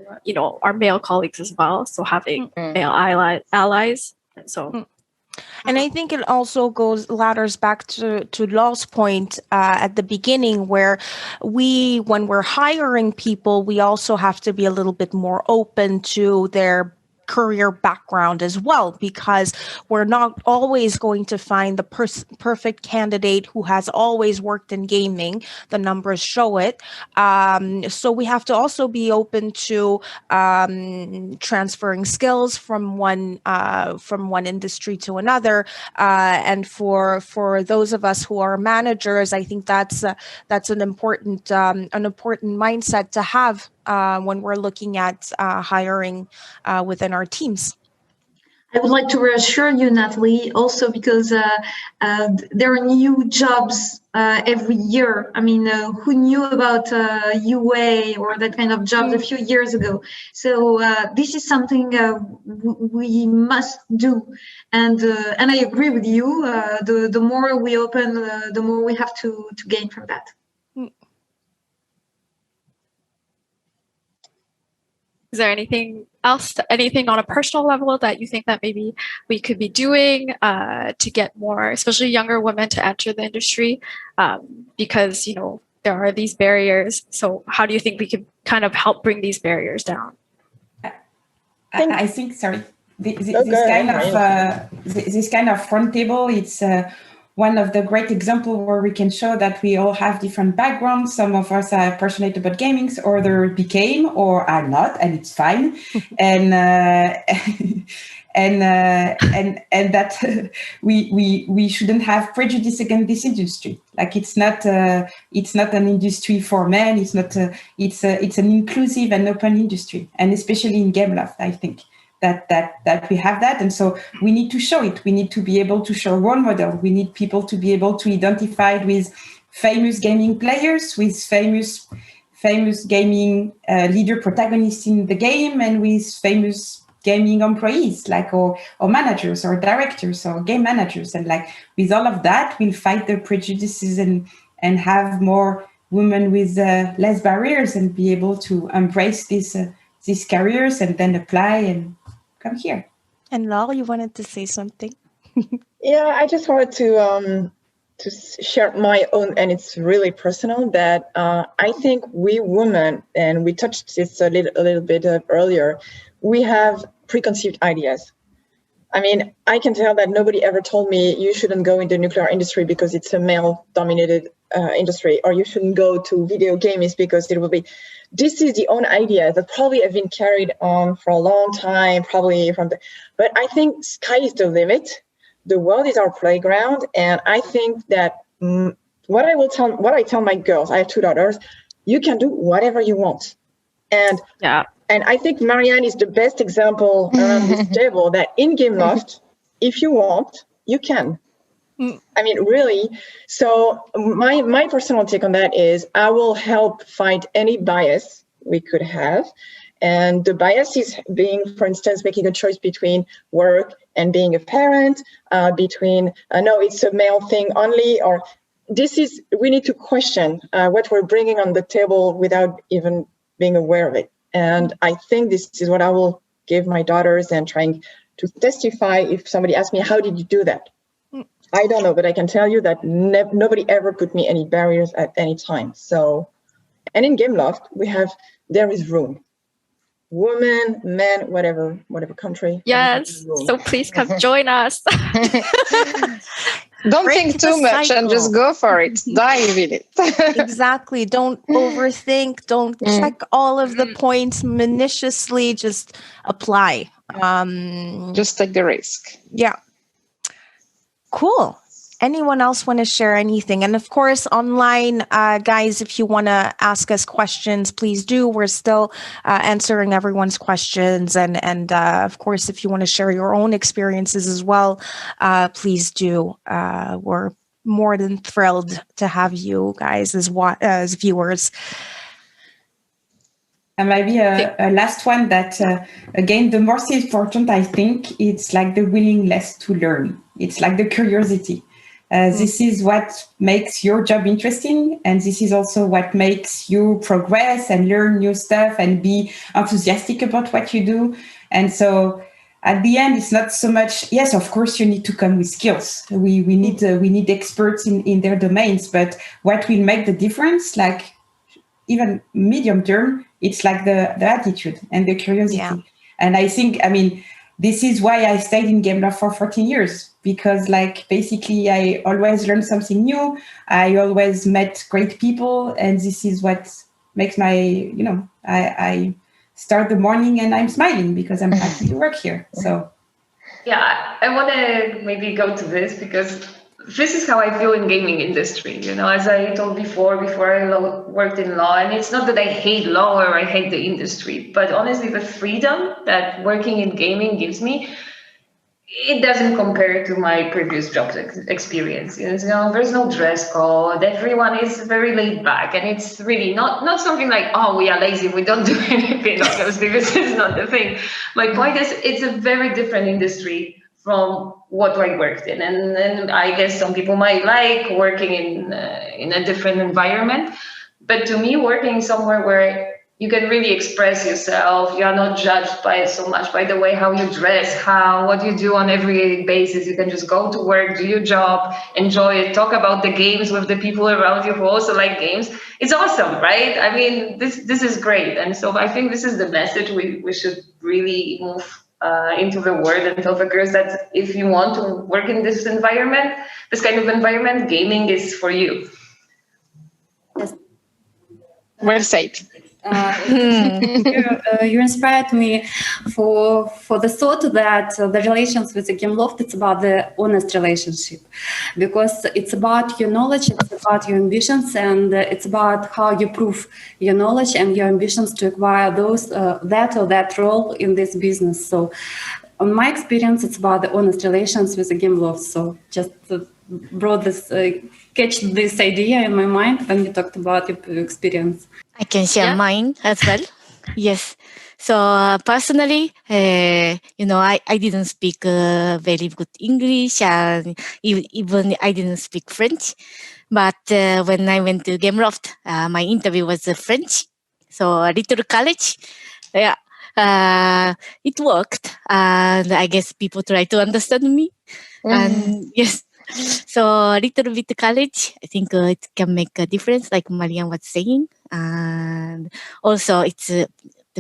our male colleagues as well. So having male allies. And so. And I think it also ladders back to Law's point at the beginning, where when we're hiring people, we also have to be a little bit more open to their career background as well, because we're not always going to find the perfect candidate who has always worked in gaming. The numbers show it. So we have to also be open to transferring skills from one industry to another. And for those of us who are managers, I think that's an important mindset to have when we're looking at hiring within our teams. I would like to reassure you, Natalie, also because there are new jobs every year. I mean, who knew about UA or that kind of jobs a few years ago? So this is something we must do. And I agree with you. The more we open, the more we have to gain from that. Is there anything else, anything on a personal level that you think that maybe we could be doing to get more, especially younger women, to enter the industry? Because, you know, there are these barriers. So how do you think we could kind of help bring these barriers down? I think, sorry, this kind of roundtable, it's one of the great examples where we can show that we all have different backgrounds. Some of us are passionate about gaming, others became or are not, and it's fine. And that we shouldn't have prejudice against this industry. Like it's not an industry for men. It's an inclusive and open industry, and especially in Gameloft, I think that we have that. And so we need to show it. We need to be able to show role model. We need people to be able to identify with famous gaming players, with famous gaming leader protagonists in the game, and with famous gaming employees, like or managers or directors or game managers. And like with all of that, we'll fight the prejudices and have more women with less barriers and be able to embrace these careers and then apply and come here. And Laure, you wanted to say something? Yeah, I just wanted to share my own, and it's really personal, that I think we women, and we touched this a little bit earlier, we have preconceived ideas. I mean, I can tell that nobody ever told me you shouldn't go in the nuclear industry because it's a male-dominated industry, or you shouldn't go to video games because it will be. This is the own idea that probably have been carried on for a long time, but I think sky is the limit. The world is our playground, and I think that what I tell my girls, I have 2 daughters, you can do whatever you want, and I think Marianne is the best example around this table that in Gameloft, if you want, you can. I mean, really. So my personal take on that is I will help fight any bias we could have. And the bias is being, for instance, making a choice between work and being a parent, between, no, it's a male thing only, or we need to question what we're bringing on the table without even being aware of it. And I think this is what I will give my daughters, and trying to testify if somebody asks me, how did you do that? I don't know, but I can tell you that nobody ever put me any barriers at any time. So, and in Gameloft, there is room. Women, men, whatever country. Yes, so please come join us. Don't think too much and just go for it. Dive in it. Exactly. Don't overthink. Don't check all of the points minutiously. Just apply. Just take the risk. Yeah. Cool. Anyone else want to share anything? And of course, online, guys, if you want to ask us questions, please do. We're still answering everyone's questions. And of course, if you want to share your own experiences as well, please do. We're more than thrilled to have you guys as viewers. And maybe a last one that, again, the most important, I think, it's like the willingness to learn. It's like the curiosity. This is what makes your job interesting. And this is also what makes you progress and learn new stuff and be enthusiastic about what you do. And so at the end, it's not so much, yes, of course, you need to come with skills. We need experts in their domains. But what will make the difference, like even medium term, it's like the attitude and the curiosity. Yeah. And I think, I mean, this is why I stayed in Gameloft for 14 years, because like basically I always learned something new. I always met great people, and this is what makes my, you know, I start the morning and I'm smiling because I'm happy to work here. So yeah, I want to maybe go to this because this is how I feel in gaming industry. You know, as I told before I worked in law, and it's not that I hate law or I hate the industry, but honestly, the freedom that working in gaming gives me, it doesn't compare to my previous job experience. You know, there's no dress code. Everyone is very laid back, and it's really not something like, oh, we are lazy, we don't do anything. Obviously, this is not the thing. My point is, it's a very different industry from what I worked in, and I guess some people might like working in a different environment. But to me, working somewhere where you can really express yourself, you are not judged by so much by the way how you dress, what you do on every basis. You can just go to work, do your job, enjoy it, talk about the games with the people around you who also like games. It's awesome, right? I mean, this is great. And so I think this is the message we should really move into the world and tell the girls that if you want to work in this environment, this kind of environment, gaming is for you. Well said. You inspired me for the thought that the relations with the Gameloft, it's about the honest relationship, because it's about your knowledge, it's about your ambitions, and it's about how you prove your knowledge and your ambitions to acquire those that role in this business. So on my experience, it's about the honest relations with the Gameloft. So just brought this, catch this idea in my mind when you talked about your experience. I can share mine as well. Yes. So personally, I didn't speak very good English, and even I didn't speak French. But when I went to Gameloft, my interview was French. So a little college, it worked, and I guess people try to understand me. And yes. So a little bit college, I think it can make a difference, like Marianne was saying. And also, it's the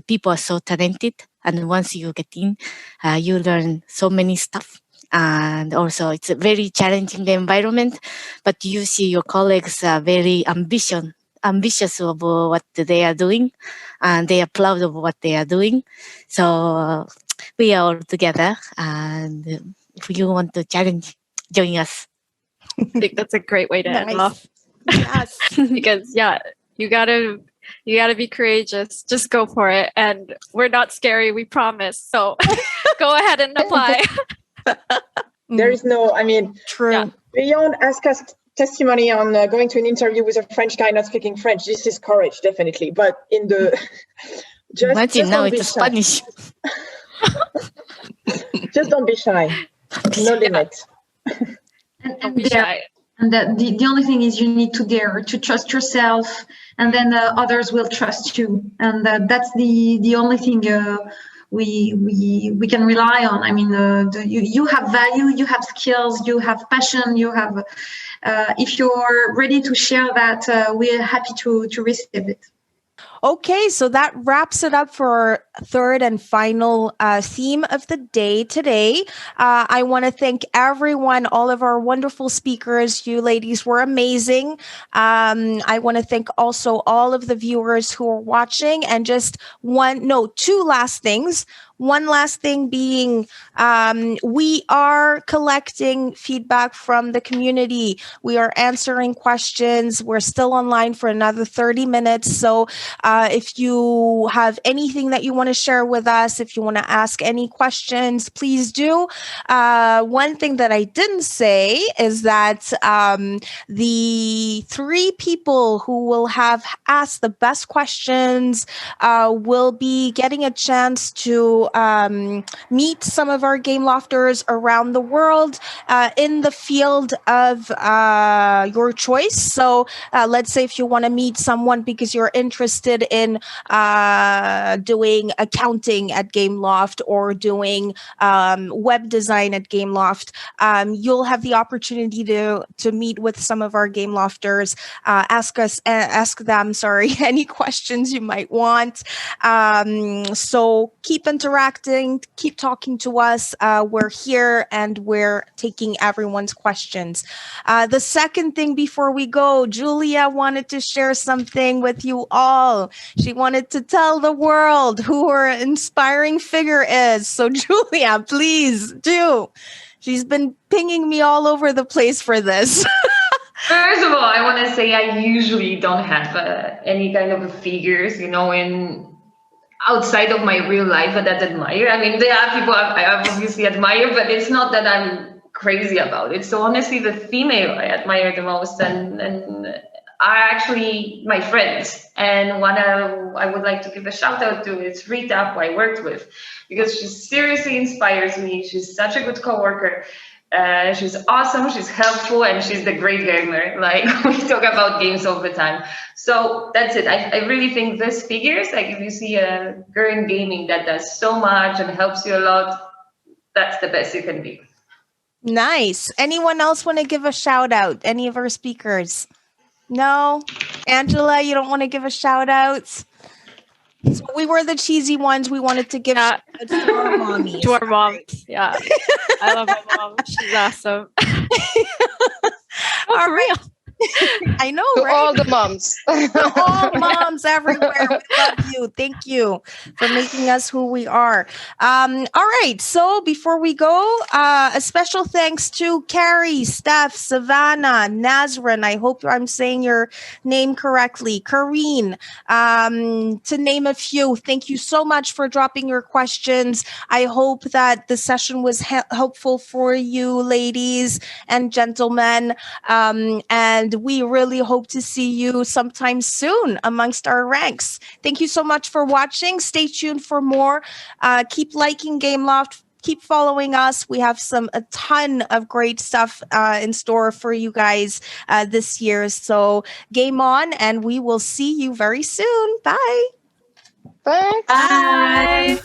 people are so talented, and once you get in, you learn so many stuff. And also, it's a very challenging environment, but you see your colleagues are very ambitious of what they are doing, and they are proud of what they are doing. So we are all together, and if you want to challenge, join us. I think that's a great way to end off. Yes. Because you gotta be courageous. Just go for it. And we're not scary, we promise. So go ahead and apply. There is no, I mean, true. Beyond Aska's testimony on going to an interview with a French guy not speaking French, this is courage, definitely. But in the imagine now it's Spanish. Just don't be shy. No limit. And the only thing is you need to dare to trust yourself, and then others will trust you, and that's the only thing we can rely on. I mean, you have value, you have skills, you have passion, you have. If you're ready to share that, we're happy to receive it. Okay, so that wraps it up for our third and final theme of the day today. I want to thank everyone, all of our wonderful speakers. You ladies were amazing. I want to thank also all of the viewers who are watching, and just two last things. One last thing being, we are collecting feedback from the community. We are answering questions. We're still online for another 30 minutes. So if you have anything that you want to share with us, if you want to ask any questions, please do. One thing that I didn't say is that the 3 people who will have asked the best questions will be getting a chance to meet some of our Gamelofters around the world in the field of your choice. So let's say if you want to meet someone because you're interested in doing accounting at Gameloft or doing web design at Gameloft, you'll have the opportunity to meet with some of our Gamelofters, ask them any questions you might want. So keep interacting interacting. Keep talking to us. We're here and we're taking everyone's questions. The second thing before we go, Julia wanted to share something with you all. She wanted to tell the world who her inspiring figure is. So Julia, please do. She's been pinging me all over the place for this. First of all, I want to say I usually don't have any kind of figures, in outside of my real life that I admire. I mean, there are people I obviously admire, but it's not that I'm crazy about it. So honestly, the female I admire the most and are actually my friends. And one I would like to give a shout out to is Rita, who I worked with, because she seriously inspires me. She's such a good coworker. She's awesome, she's helpful, and she's the great gamer. Like, we talk about games all the time. So that's it. I really think these figures, like if you see a girl in gaming that does so much and helps you a lot, that's the best you can be. Nice. Anyone else want to give a shout out? Any of our speakers? No? Angela, you don't want to give a shout out? So we were the cheesy ones. We wanted to give shout outs to our mommies. To our moms. Yeah. I love my mom. She's awesome. All right. I know, to right? all the moms. To all moms everywhere. We love you. Thank you for making us who we are. All right. So before we go, a special thanks to Carrie, Steph, Savannah, Nazrin. I hope I'm saying your name correctly. Kareen, to name a few. Thank you so much for dropping your questions. I hope that the session was helpful for you, ladies and gentlemen. And we really hope to see you sometime soon amongst our ranks. Thank you so much for watching. Stay tuned for more. Keep liking Gameloft. Keep following us. We have a ton of great stuff in store for you guys this year. So game on, and we will see you very soon. Bye. Thanks. Bye.